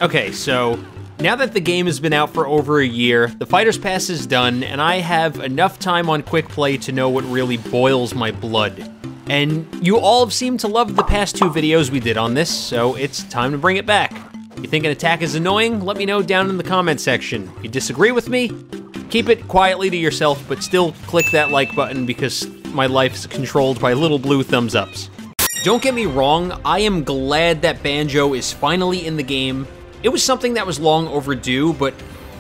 Okay, so now that the game has been out for over a year, the Fighter's Pass is done, and I have enough time on Quick Play to know what really boils my blood. And you all have seemed to love the past 2 videos we did on this, so it's time to bring it back. You think an attack is annoying? Let me know down in the comment section. If you disagree with me, keep it quietly to yourself, but still click that like button because my life is controlled by little blue thumbs ups. Don't get me wrong, I am glad that Banjo is finally in the game. It was something that was long overdue, but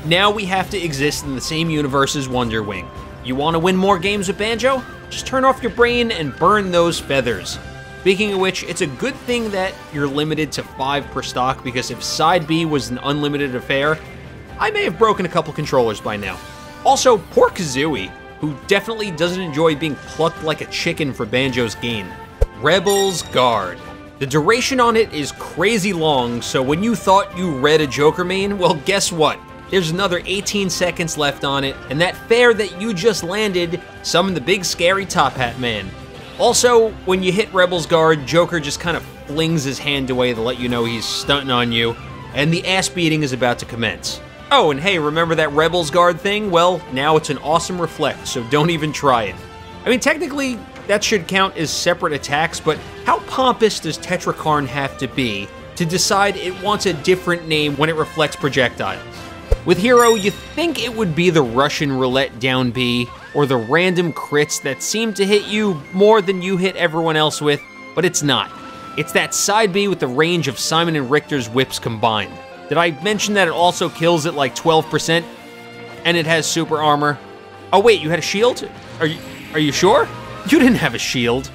now we have to exist in the same universe as Wonder Wing. You want to win more games with Banjo? Just turn off your brain and burn those feathers. Speaking of which, it's a good thing that you're limited to 5 per stock, because if Side B was an unlimited affair, I may have broken a couple controllers by now. Also, poor Kazooie, who definitely doesn't enjoy being plucked like a chicken for Banjo's gain. Rebel's Guard. The duration on it is crazy long, so when you thought you read a Joker main, well, guess what? There's another 18 seconds left on it, and that fair that you just landed summoned the big scary Top Hat Man. Also, when you hit Rebel's Guard, Joker just kind of flings his hand away to let you know he's stunting on you, and the ass beating is about to commence. Oh, and hey, remember that Rebel's Guard thing? Well, now it's an awesome reflect, so don't even try it. I mean, technically, that should count as separate attacks, but how pompous does Tetra Karn have to be to decide it wants a different name when it reflects projectiles? With Hero, you think it would be the Russian roulette down B, or the random crits that seem to hit you more than you hit everyone else with, but it's not. It's that Side B with the range of Simon and Richter's whips combined. Did I mention that it also kills at like 12%? And it has super armor? Oh wait, you had a shield? Are you sure? You didn't have a shield.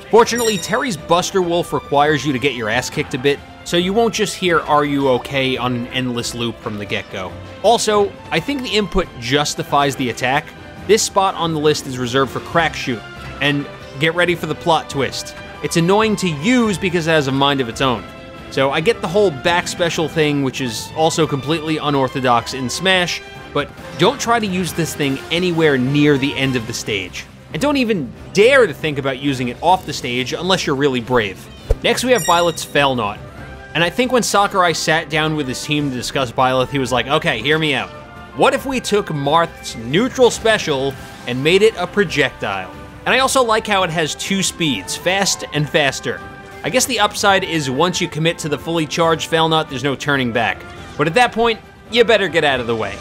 Fortunately, Terry's Buster Wolf requires you to get your ass kicked a bit, so you won't just hear "Are you okay?" on an endless loop from the get-go. Also, I think the input justifies the attack. This spot on the list is reserved for Crack Shoot, and get ready for the plot twist. It's annoying to use because it has a mind of its own. So I get the whole back special thing, which is also completely unorthodox in Smash, but don't try to use this thing anywhere near the end of the stage. And don't even dare to think about using it off the stage unless you're really brave. Next we have Byleth's Fail Knot. And I think when Sakurai sat down with his team to discuss Byleth, he was like, okay, hear me out. What if we took Marth's neutral special and made it a projectile? And I also like how it has 2 speeds, fast and faster. I guess the upside is once you commit to the fully charged Fail Knot, there's no turning back. But at that point, you better get out of the way.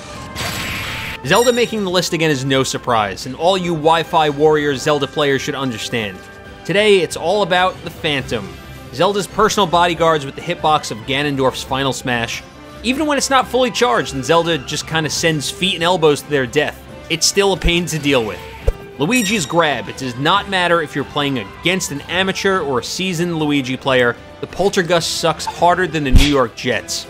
Zelda making the list again is no surprise, and all you Wi-Fi warrior Zelda players should understand. Today, it's all about the Phantom, Zelda's personal bodyguards with the hitbox of Ganondorf's Final Smash. Even when it's not fully charged and Zelda just kinda sends feet and elbows to their death, it's still a pain to deal with. Luigi's Grab. It does not matter if you're playing against an amateur or a seasoned Luigi player, the Poltergust sucks harder than the New York Jets.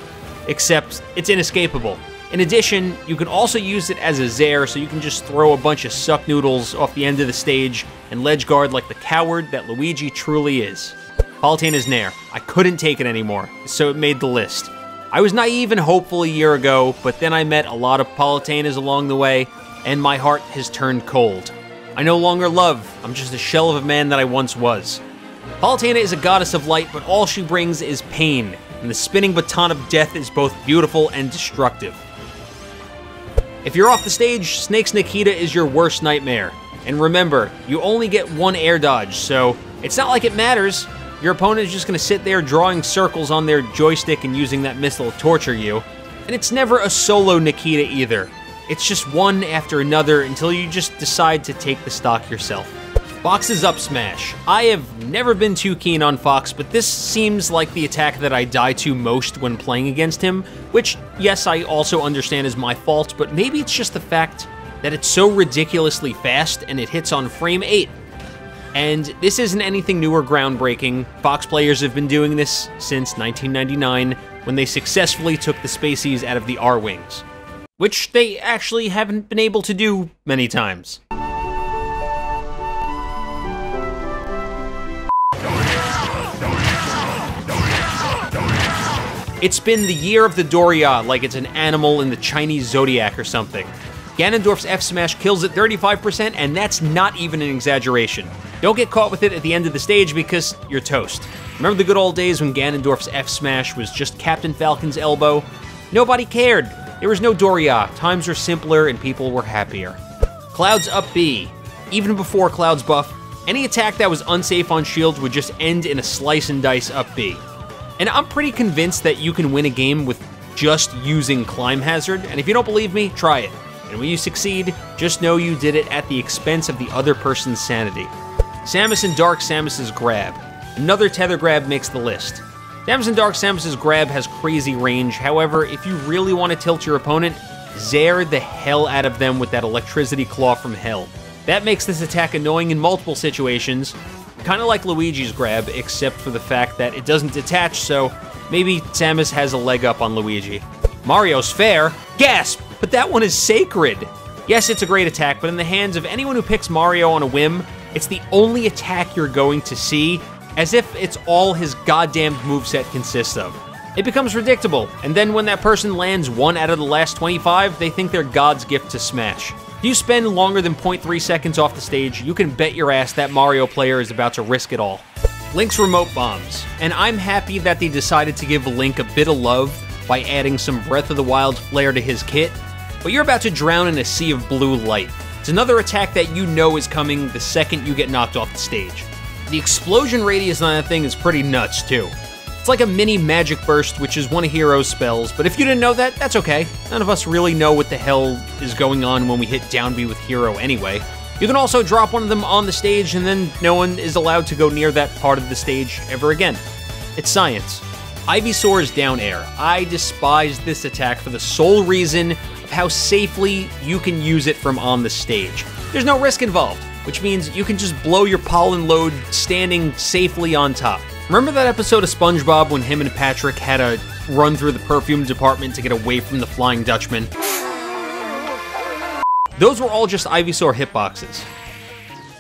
Except, it's inescapable. In addition, you can also use it as a Zair, so you can just throw a bunch of suck noodles off the end of the stage and ledge guard like the coward that Luigi truly is. Palutena's Nair. I couldn't take it anymore, so it made the list. I was naive and hopeful a year ago, but then I met a lot of Palutenas along the way, and my heart has turned cold. I no longer love, I'm just a shell of a man that I once was. Palutena is a goddess of light, but all she brings is pain, and the spinning baton of death is both beautiful and destructive. If you're off the stage, Snake's Nikita is your worst nightmare. And remember, you only get 1 air dodge, so it's not like it matters. Your opponent is just going to sit there drawing circles on their joystick and using that missile to torture you. And it's never a solo Nikita either. It's just one after another until you just decide to take the stock yourself. Fox's Up Smash. I have never been too keen on Fox, but this seems like the attack that I die to most when playing against him, which, yes, I also understand is my fault, but maybe it's just the fact that it's so ridiculously fast and it hits on frame 8. And this isn't anything new or groundbreaking. Fox players have been doing this since 1999, when they successfully took the Spaceys out of the R-Wings, which they actually haven't been able to do many times. It's been the year of the Doria, like it's an animal in the Chinese zodiac or something. Ganondorf's F smash kills at 35%, and that's not even an exaggeration. Don't get caught with it at the end of the stage because you're toast. Remember the good old days when Ganondorf's F smash was just Captain Falcon's elbow? Nobody cared. There was no Doria. Times were simpler and people were happier. Cloud's up B. Even before Cloud's buff, any attack that was unsafe on shields would just end in a slice and dice up B. And I'm pretty convinced that you can win a game with just using Climb Hazard, and if you don't believe me, try it. And when you succeed, just know you did it at the expense of the other person's sanity. Samus and Dark Samus's grab. Another tether grab makes the list. Samus and Dark Samus's grab has crazy range, however, if you really want to tilt your opponent, zair the hell out of them with that electricity claw from hell. That makes this attack annoying in multiple situations, kind of like Luigi's grab, except for the fact that it doesn't detach, so maybe Samus has a leg up on Luigi. Mario's fair? Gasp! But that one is sacred! Yes, it's a great attack, but in the hands of anyone who picks Mario on a whim, it's the only attack you're going to see, as if it's all his goddamned moveset consists of. It becomes predictable, and then when that person lands 1 out of the last 25, they think they're God's gift to Smash. If you spend longer than 0.3 seconds off the stage, you can bet your ass that Mario player is about to risk it all. Link's remote bombs, and I'm happy that they decided to give Link a bit of love by adding some Breath of the Wild flair to his kit, but you're about to drown in a sea of blue light. It's another attack that you know is coming the second you get knocked off the stage. The explosion radius on that thing is pretty nuts too. It's like a mini magic burst, which is one of Hero's spells, but if you didn't know that, that's okay. None of us really know what the hell is going on when we hit down B with Hero anyway. You can also drop one of them on the stage and then no one is allowed to go near that part of the stage ever again. It's science. Ivysaur's down air. I despise this attack for the sole reason of how safely you can use it from on the stage. There's no risk involved, which means you can just blow your pollen load standing safely on top. Remember that episode of SpongeBob when him and Patrick had to run through the perfume department to get away from the Flying Dutchman? Those were all just Ivysaur hitboxes.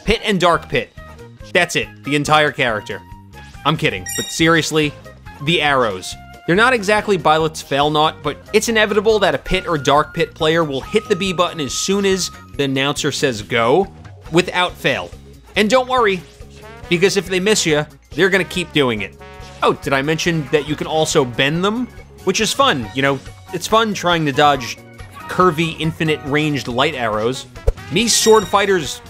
Pit and Dark Pit. That's it, the entire character. I'm kidding, but seriously, the arrows. They're not exactly Byleth's fail not, but it's inevitable that a Pit or Dark Pit player will hit the B button as soon as the announcer says go, without fail. And don't worry, because if they miss you, they're gonna keep doing it. Oh, did I mention that you can also bend them? Which is fun, you know, it's fun trying to dodge curvy, infinite ranged light arrows. Mii Sword Fighter's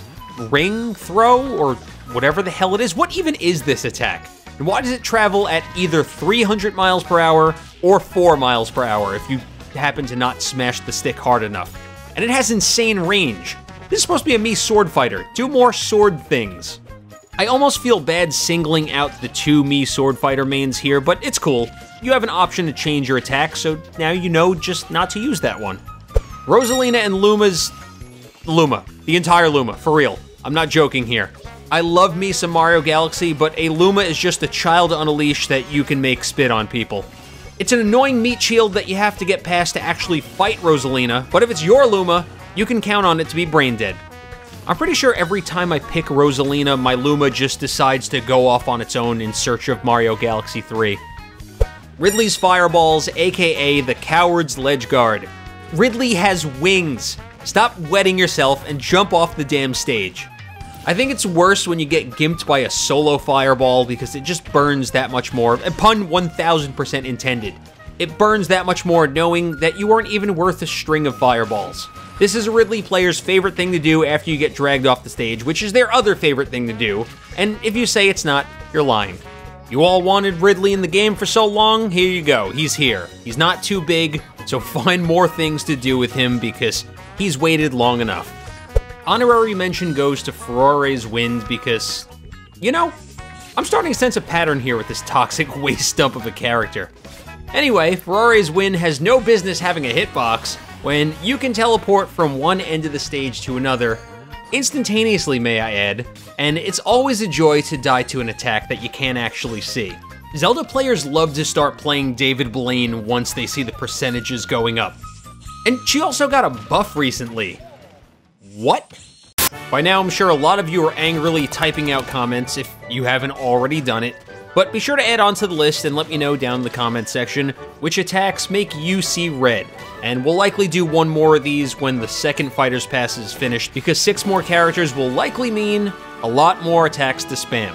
ring throw, or whatever the hell it is. What even is this attack? And why does it travel at either 300 miles per hour or 4 miles per hour if you happen to not smash the stick hard enough? And it has insane range. This is supposed to be a Mii Sword Fighter. Do more sword things. I almost feel bad singling out the 2 Mii Sword Fighter mains here, but it's cool. You have an option to change your attack, so now you know just not to use that one. Rosalina and Luma. The entire Luma, for real. I'm not joking here. I love me some Mario Galaxy, but a Luma is just a child on a leash that you can make spit on people. It's an annoying meat shield that you have to get past to actually fight Rosalina, but if it's your Luma, you can count on it to be brain dead. I'm pretty sure every time I pick Rosalina, my Luma just decides to go off on its own in search of Mario Galaxy 3. Ridley's Fireballs, aka the Coward's Ledge Guard. Ridley has wings. Stop wetting yourself and jump off the damn stage. I think it's worse when you get gimped by a solo fireball because it just burns that much more. A pun 1000% intended. It burns that much more knowing that you aren't even worth a string of fireballs. This is a Ridley player's favorite thing to do after you get dragged off the stage, which is their other favorite thing to do. And if you say it's not, you're lying. You all wanted Ridley in the game for so long, here you go, he's here. He's not too big, so find more things to do with him because he's waited long enough. Honorary mention goes to Ferrari's Wind because, you know, I'm starting to sense a pattern here with this toxic waste stump of a character. Anyway, Ferrari's Wind has no business having a hitbox when you can teleport from one end of the stage to another, instantaneously may I add, and it's always a joy to die to an attack that you can't actually see. Zelda players love to start playing David Blaine once they see the percentages going up. And she also got a buff recently. What? By now, I'm sure a lot of you are angrily typing out comments if you haven't already done it. But be sure to add on to the list and let me know down in the comment section which attacks make you see red. And we'll likely do one more of these when the second Fighters Pass is finished, because 6 more characters will likely mean a lot more attacks to spam.